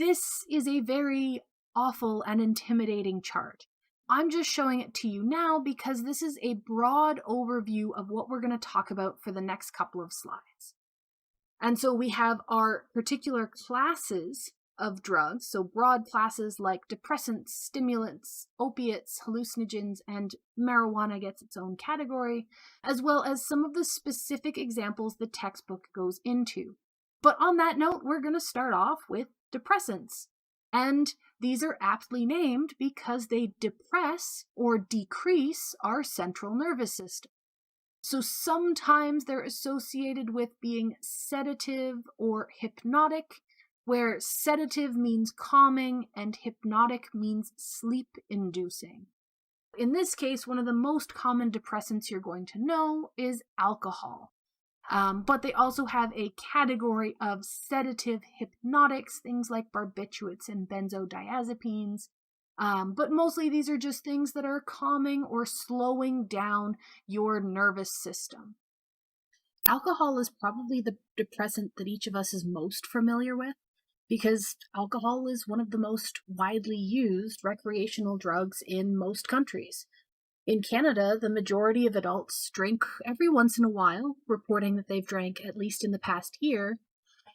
This is a very awful and intimidating chart. I'm just showing it to you now because this is a broad overview of what we're going to talk about for the next couple of slides. And so we have our particular classes of drugs, so broad classes like depressants, stimulants, opiates, hallucinogens, and marijuana gets its own category, as well as some of the specific examples the textbook goes into. But on that note, we're going to start off with depressants. And these are aptly named because they depress or decrease our central nervous system. So sometimes they're associated with being sedative or hypnotic, where sedative means calming and hypnotic means sleep-inducing. In this case, one of the most common depressants you're going to know is alcohol. But they also have a category of sedative hypnotics, things like barbiturates and benzodiazepines. But mostly these are just things that are calming or slowing down your nervous system. Alcohol is probably the depressant that each of us is most familiar with, because alcohol is one of the most widely used recreational drugs in most countries. In Canada, the majority of adults drink every once in a while, reporting that they've drank at least in the past year,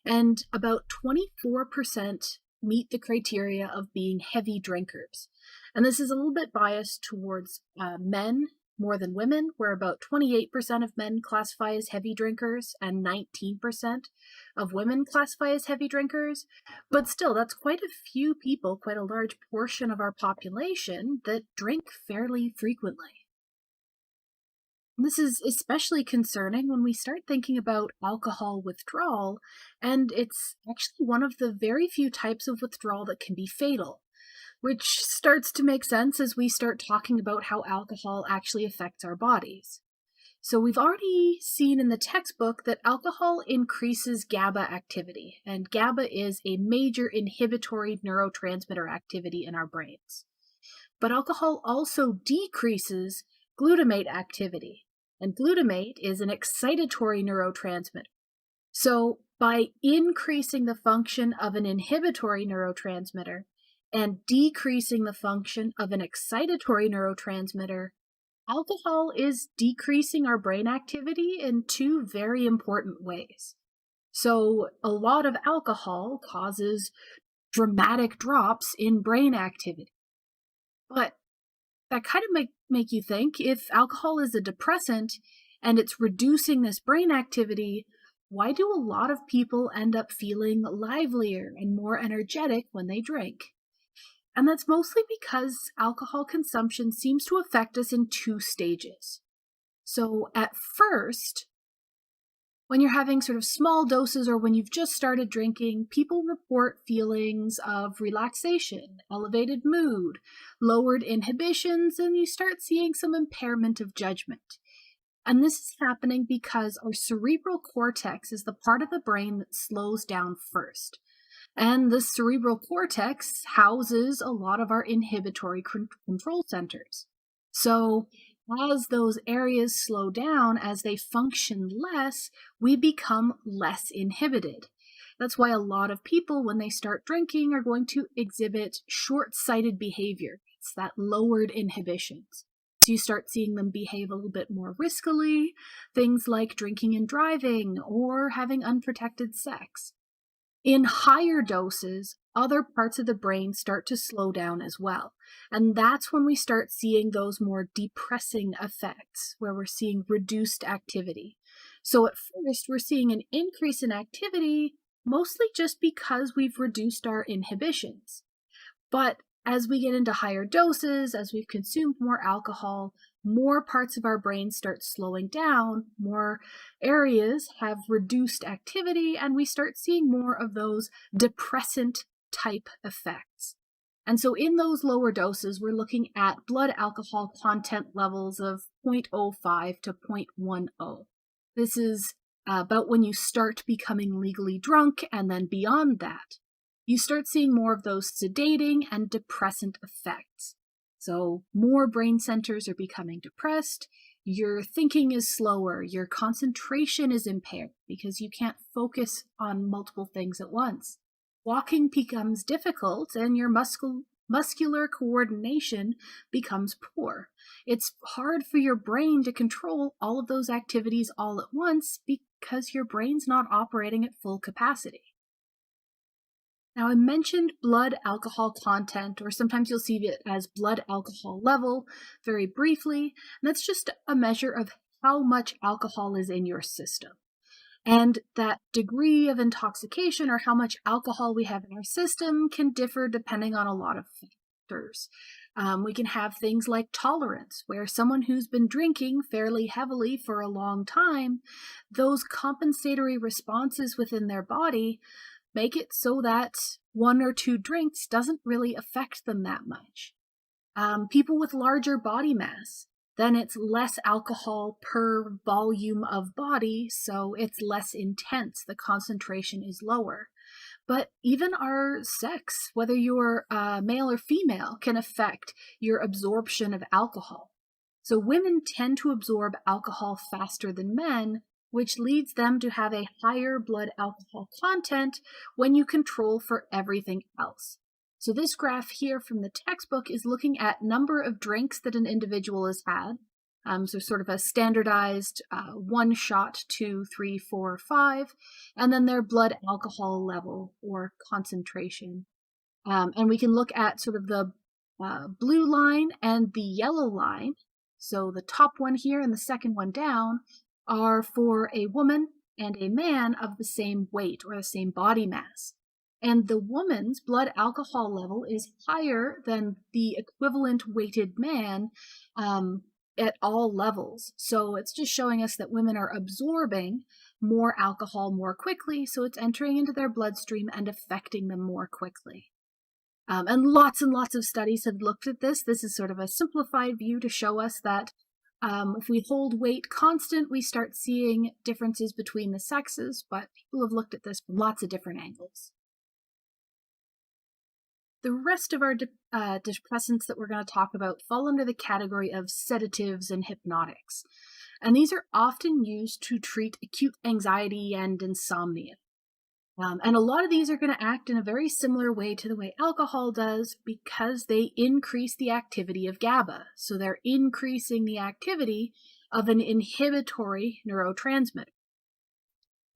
and about 24% meet the criteria of being heavy drinkers. And this is a little bit biased towards men more than women, where about 28% of men classify as heavy drinkers and 19% of women classify as heavy drinkers. But still, that's quite a few people, quite a large portion of our population that drink fairly frequently. This is especially concerning when we start thinking about alcohol withdrawal, and it's actually one of the very few types of withdrawal that can be fatal, which starts to make sense as we start talking about how alcohol actually affects our bodies. So we've already seen in the textbook that alcohol increases GABA activity, and GABA is a major inhibitory neurotransmitter activity in our brains. But alcohol also decreases glutamate activity, and glutamate is an excitatory neurotransmitter. So by increasing the function of an inhibitory neurotransmitter and decreasing the function of an excitatory neurotransmitter, alcohol is decreasing our brain activity in two very important ways. So a lot of alcohol causes dramatic drops in brain activity. But that kind of make you think, if alcohol is a depressant and it's reducing this brain activity, why do a lot of people end up feeling livelier and more energetic when they drink? And that's mostly because alcohol consumption seems to affect us in two stages. So at first, when you're having sort of small doses or when you've just started drinking, people report feelings of relaxation, elevated mood, lowered inhibitions, and you start seeing some impairment of judgment. And this is happening because our cerebral cortex is the part of the brain that slows down first. And the cerebral cortex houses a lot of our inhibitory control centers. So as those areas slow down, as they function less, we become less inhibited. That's why a lot of people, when they start drinking, are going to exhibit short-sighted behavior. It's that lowered inhibitions. So you start seeing them behave a little bit more riskily, things like drinking and driving or having unprotected sex. In higher doses, other parts of the brain start to slow down as well. And that's when we start seeing those more depressing effects, where we're seeing reduced activity. So at first, we're seeing an increase in activity, mostly just because we've reduced our inhibitions. But as we get into higher doses, as we've consumed more alcohol, more parts of our brain start slowing down, more areas have reduced activity, and we start seeing more of those depressant type effects. And so in those lower doses, we're looking at blood alcohol content levels of 0.05 to 0.10. This is about when you start becoming legally drunk, and then beyond that, you start seeing more of those sedating and depressant effects. So more brain centers are becoming depressed, your thinking is slower, your concentration is impaired because you can't focus on multiple things at once. walking becomes difficult and your muscular coordination becomes poor. It's hard for your brain to control all of those activities all at once because your brain's not operating at full capacity. Now, I mentioned blood alcohol content, or sometimes you'll see it as blood alcohol level, very briefly. And that's just a measure of how much alcohol is in your system. And that degree of intoxication, or how much alcohol we have in our system, can differ depending on a lot of factors. We can have things like tolerance, where someone who's been drinking fairly heavily for a long time, those compensatory responses within their body make it so that one or two drinks doesn't really affect them that much. People with larger body mass, then it's less alcohol per volume of body, so it's less intense. The concentration is lower. But even our sex, whether you're male or female, can affect your absorption of alcohol. So women tend to absorb alcohol faster than men, which leads them to have a higher blood alcohol content when you control for everything else. So this graph here from the textbook is looking at number of drinks that an individual has had. So sort of a standardized 1 shot, 2, 3, 4, 5, and then their blood alcohol level or concentration. And we can look at sort of the blue line and the yellow line. So the top one here and the second one down are for a woman and a man of the same weight or the same body mass. And the woman's blood alcohol level is higher than the equivalent weighted man at all levels. So it's just showing us that women are absorbing more alcohol more quickly, so it's entering into their bloodstream and affecting them more quickly. And lots of studies have looked at this. This is sort of a simplified view to show us that if we hold weight constant, we start seeing differences between the sexes, but people have looked at this from lots of different angles. The rest of our depressants that we're going to talk about fall under the category of sedatives and hypnotics. And these are often used to treat acute anxiety and insomnia. And a lot of these are going to act in a very similar way to the way alcohol does because they increase the activity of GABA. So they're increasing the activity of an inhibitory neurotransmitter.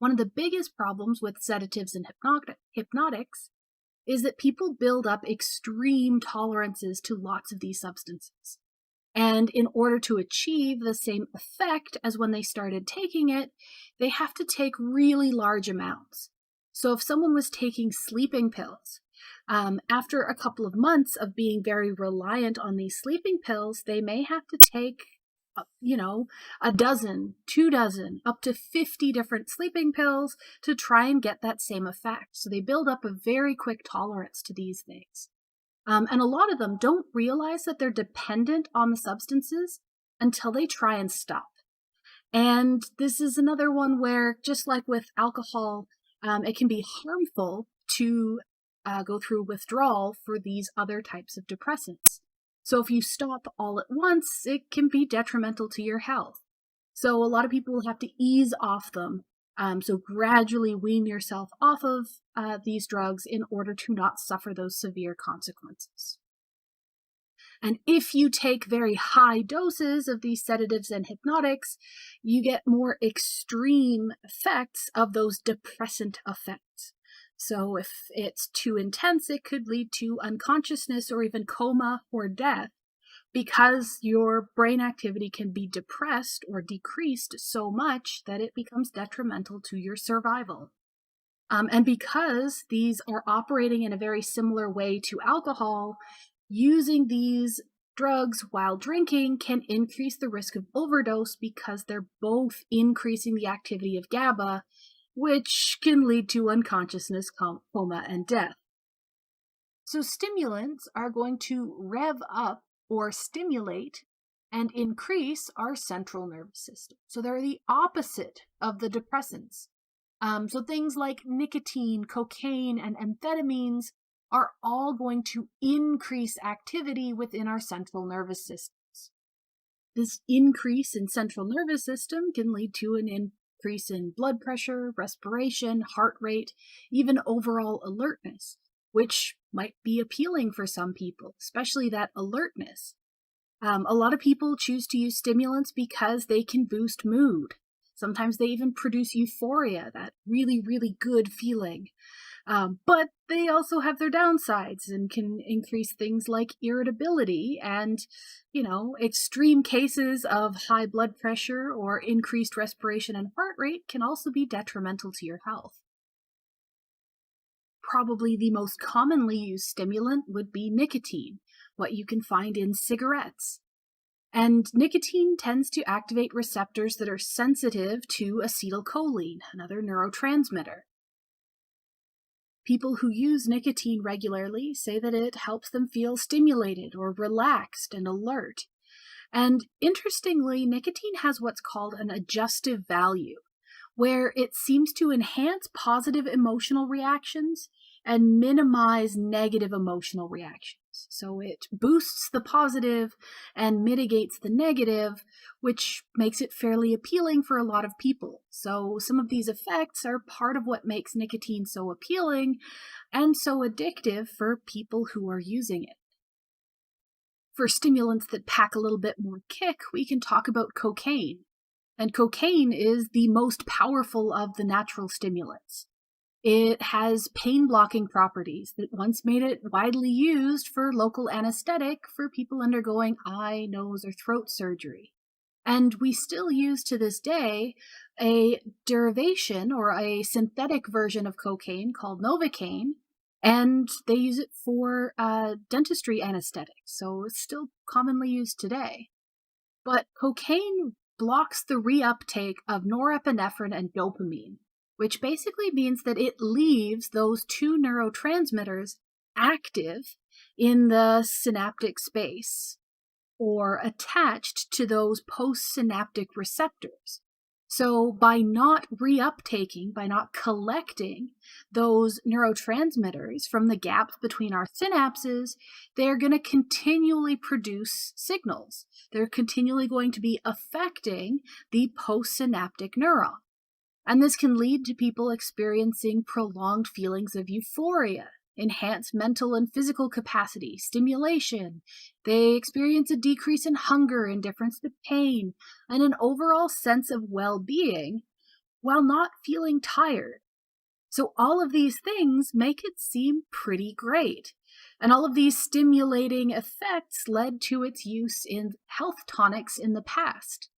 One of the biggest problems with sedatives and hypnotics is that people build up extreme tolerances to lots of these substances. And in order to achieve the same effect as when they started taking it, they have to take really large amounts. So if someone was taking sleeping pills, after a couple of months of being very reliant on these sleeping pills, they may have to take, a dozen, 2 dozen, up to 50 different sleeping pills to try and get that same effect. So they build up a very quick tolerance to these things. And a lot of them don't realize that they're dependent on the substances until they try and stop. And this is another one where, just like with alcohol, it can be harmful to go through withdrawal for these other types of depressants. So if you stop all at once, it can be detrimental to your health. So a lot of people will have to ease off them. So gradually wean yourself off of these drugs in order to not suffer those severe consequences. And if you take very high doses of these sedatives and hypnotics, you get more extreme effects of those depressant effects. So if it's too intense, it could lead to unconsciousness or even coma or death because your brain activity can be depressed or decreased so much that it becomes detrimental to your survival. And because these are operating in a very similar way to alcohol, using these drugs while drinking can increase the risk of overdose because they're both increasing the activity of GABA, which can lead to unconsciousness, coma, and death. So stimulants are going to rev up or stimulate and increase our central nervous system. So they're the opposite of the depressants. So things like nicotine, cocaine, and amphetamines are all going to increase activity within our central nervous systems. This increase in central nervous system can lead to an increase in blood pressure, respiration, heart rate, even overall alertness, which might be appealing for some people, especially that alertness. A lot of people choose to use stimulants because they can boost mood. Sometimes they even produce euphoria, that really, really good feeling. But they also have their downsides and can increase things like irritability and, extreme cases of high blood pressure or increased respiration and heart rate can also be detrimental to your health. Probably the most commonly used stimulant would be nicotine, what you can find in cigarettes. And nicotine tends to activate receptors that are sensitive to acetylcholine, another neurotransmitter. People who use nicotine regularly say that it helps them feel stimulated or relaxed and alert. And interestingly, nicotine has what's called an adjustive value, where it seems to enhance positive emotional reactions and minimize negative emotional reactions. So it boosts the positive and mitigates the negative, which makes it fairly appealing for a lot of people. So some of these effects are part of what makes nicotine so appealing and so addictive for people who are using it. For stimulants that pack a little bit more kick, we can talk about cocaine. And cocaine is the most powerful of the natural stimulants. It has pain-blocking properties that once made it widely used for local anesthetic for people undergoing eye, nose, or throat surgery. And we still use to this day a derivation or a synthetic version of cocaine called Novocaine, and they use it for dentistry anesthetics, so it's still commonly used today. But cocaine blocks the reuptake of norepinephrine and dopamine, which basically means that it leaves those two neurotransmitters active in the synaptic space or attached to those postsynaptic receptors. So by not reuptaking, by not collecting those neurotransmitters from the gaps between our synapses, they're going to continually produce signals. They're continually going to be affecting the postsynaptic neuron. And this can lead to people experiencing prolonged feelings of euphoria, enhanced mental and physical capacity, stimulation. They experience a decrease in hunger, indifference to pain, and an overall sense of well-being while not feeling tired. So all of these things make it seem pretty great. And all of these stimulating effects led to its use in health tonics in the past.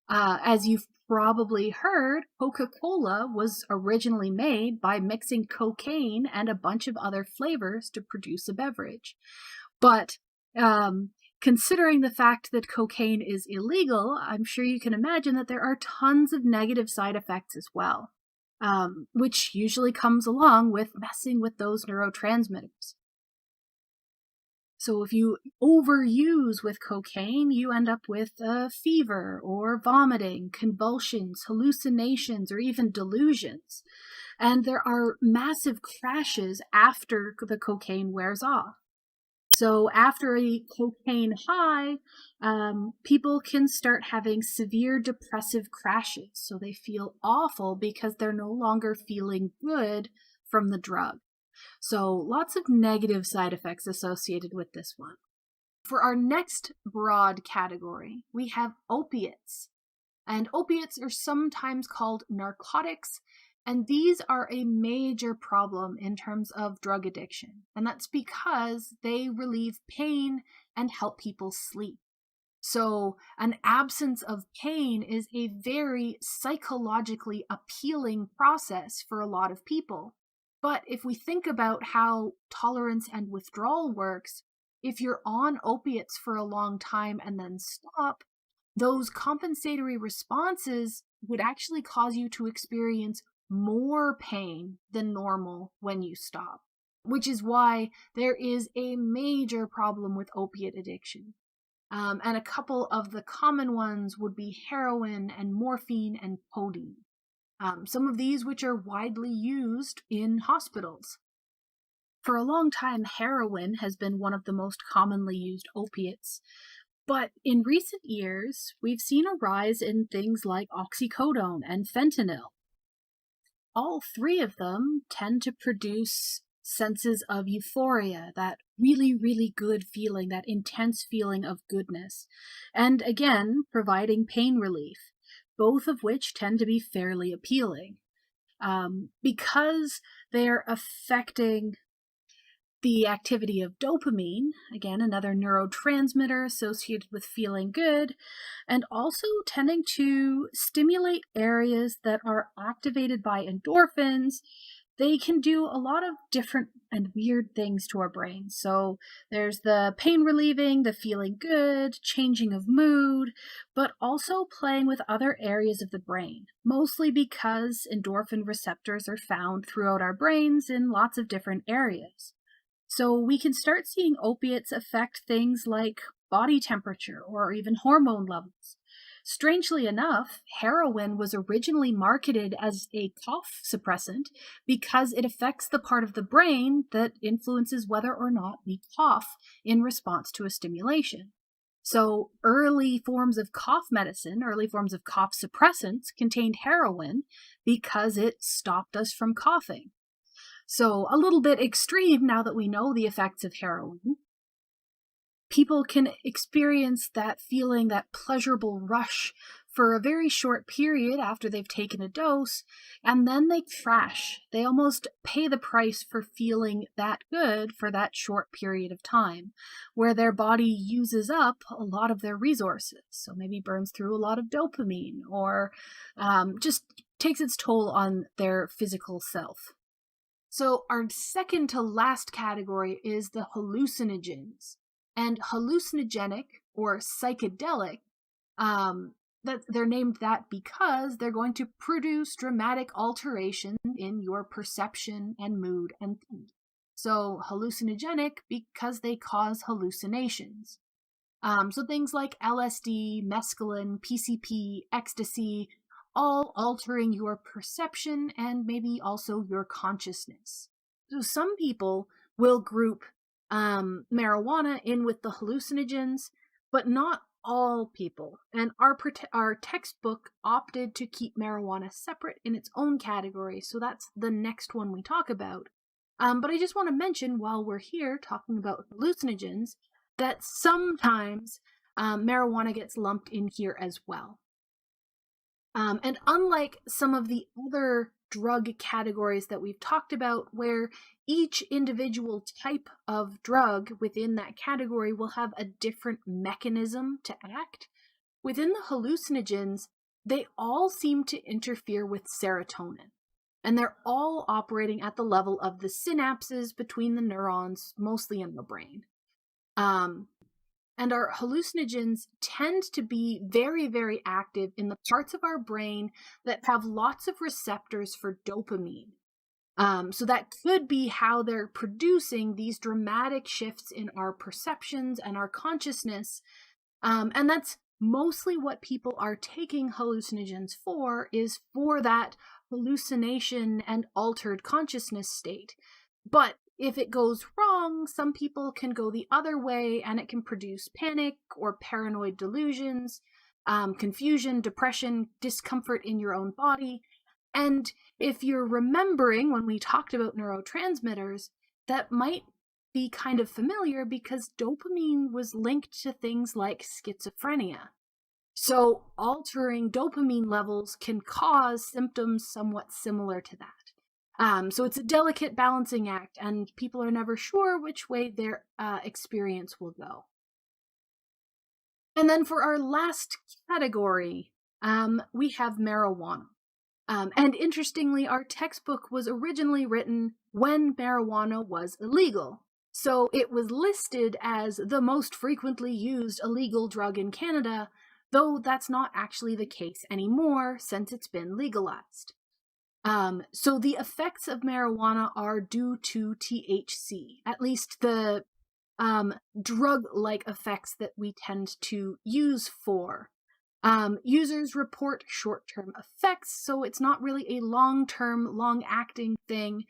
As you've probably heard, Coca-Cola was originally made by mixing cocaine and a bunch of other flavors to produce a beverage. But considering the fact that cocaine is illegal, I'm sure you can imagine that there are tons of negative side effects as well, which usually comes along with messing with those neurotransmitters. So if you overuse with cocaine, you end up with fever or vomiting, convulsions, hallucinations, or even delusions. And there are massive crashes after the cocaine wears off. So after a cocaine high, people can start having severe depressive crashes. So they feel awful because they're no longer feeling good from the drug. So lots of negative side effects associated with this one. For our next broad category, we have opiates. And opiates are sometimes called narcotics, and these are a major problem in terms of drug addiction. And that's because they relieve pain and help people sleep. So an absence of pain is a very psychologically appealing process for a lot of people. But if we think about how tolerance and withdrawal works, if you're on opiates for a long time and then stop, those compensatory responses would actually cause you to experience more pain than normal when you stop, which is why there is a major problem with opiate addiction. And a couple of the common ones would be heroin and morphine and codeine. Some of these which are widely used in hospitals. For a long time, heroin has been one of the most commonly used opiates, But in recent years, we've seen a rise in things like oxycodone and fentanyl. All three of them tend to produce senses of euphoria, that really, really good feeling, that intense feeling of goodness, and again, providing pain relief, both of which tend to be fairly appealing. Because they're affecting the activity of dopamine, again, another neurotransmitter associated with feeling good, and also tending to stimulate areas that are activated by endorphins. They can do a lot of different and weird things to our brains. So there's the pain relieving, the feeling good, changing of mood, but also playing with other areas of the brain, mostly because endorphin receptors are found throughout our brains in lots of different areas. So we can start seeing opiates affect things like body temperature or even hormone levels. Strangely enough, heroin was originally marketed as a cough suppressant because it affects the part of the brain that influences whether or not we cough in response to a stimulation. So early forms of cough medicine, early forms of cough suppressants contained heroin because it stopped us from coughing. So a little bit extreme now that we know the effects of heroin. People can experience that feeling, that pleasurable rush for a very short period after they've taken a dose, and then they crash. They almost pay the price for feeling that good for that short period of time, where their body uses up a lot of their resources. So maybe burns through a lot of dopamine or just takes its toll on their physical self. So our second to last category is the hallucinogens. And hallucinogenic or psychedelic, that they're named that because they're going to produce dramatic alteration in your perception and mood and thinking. So hallucinogenic because they cause hallucinations. So things like LSD, mescaline, PCP, ecstasy, all altering your perception and maybe also your consciousness. So some people will group marijuana in with the hallucinogens, but not all people. And our textbook opted to keep marijuana separate in its own category, so that's the next one we talk about. But I just want to mention, while we're here talking about hallucinogens, that sometimes marijuana gets lumped in here as well. And unlike some of the other drug categories that we've talked about, where each individual type of drug within that category will have a different mechanism to act, within the hallucinogens, they all seem to interfere with serotonin. And they're all operating at the level of the synapses between the neurons, mostly in the brain. And our hallucinogens tend to be very, very active in the parts of our brain that have lots of receptors for dopamine. So that could be how they're producing these dramatic shifts in our perceptions and our consciousness. And that's mostly what people are taking hallucinogens for, is for that hallucination and altered consciousness state. But if it goes wrong, some people can go the other way and it can produce panic or paranoid delusions, confusion, depression, discomfort in your own body. And if you're remembering when we talked about neurotransmitters, that might be kind of familiar because dopamine was linked to things like schizophrenia. So altering dopamine levels can cause symptoms somewhat similar to that. So it's a delicate balancing act, and people are never sure which way their experience will go. And then for our last category, we have marijuana. And interestingly, our textbook was originally written when marijuana was illegal. So it was listed as the most frequently used illegal drug in Canada, though that's not actually the case anymore since it's been legalized. So the effects of marijuana are due to THC, at least the drug-like effects that we tend to use for. Users report short-term effects, so it's not really a long-term, long-acting thing.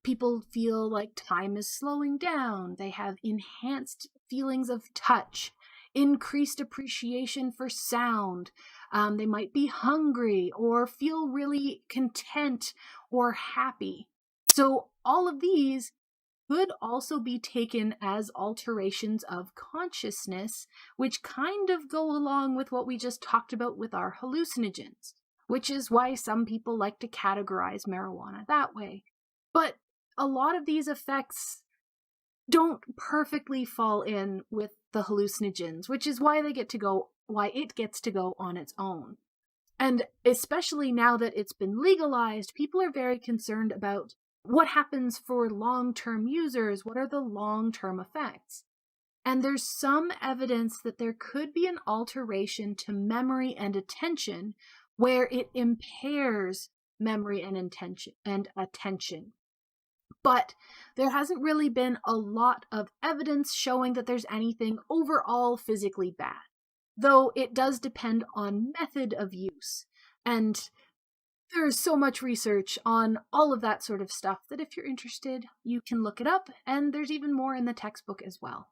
People feel like time is slowing down. They have enhanced feelings of touch, increased appreciation for sound. They might be hungry or feel really content or happy. So all of these could also be taken as alterations of consciousness, which kind of go along with what we just talked about with our hallucinogens, which is why some people like to categorize marijuana that way. But a lot of these effects don't perfectly fall in with the hallucinogens, which is why it gets to go on its own. And especially now that it's been legalized, people are very concerned about what happens for long-term users. What are the long-term effects? And there's some evidence that there could be an alteration to memory and attention where it impairs memory and attention. But there hasn't really been a lot of evidence showing that there's anything overall physically bad, though it does depend on method of use. And there is so much research on all of that sort of stuff that if you're interested, you can look it up, and there's even more in the textbook as well.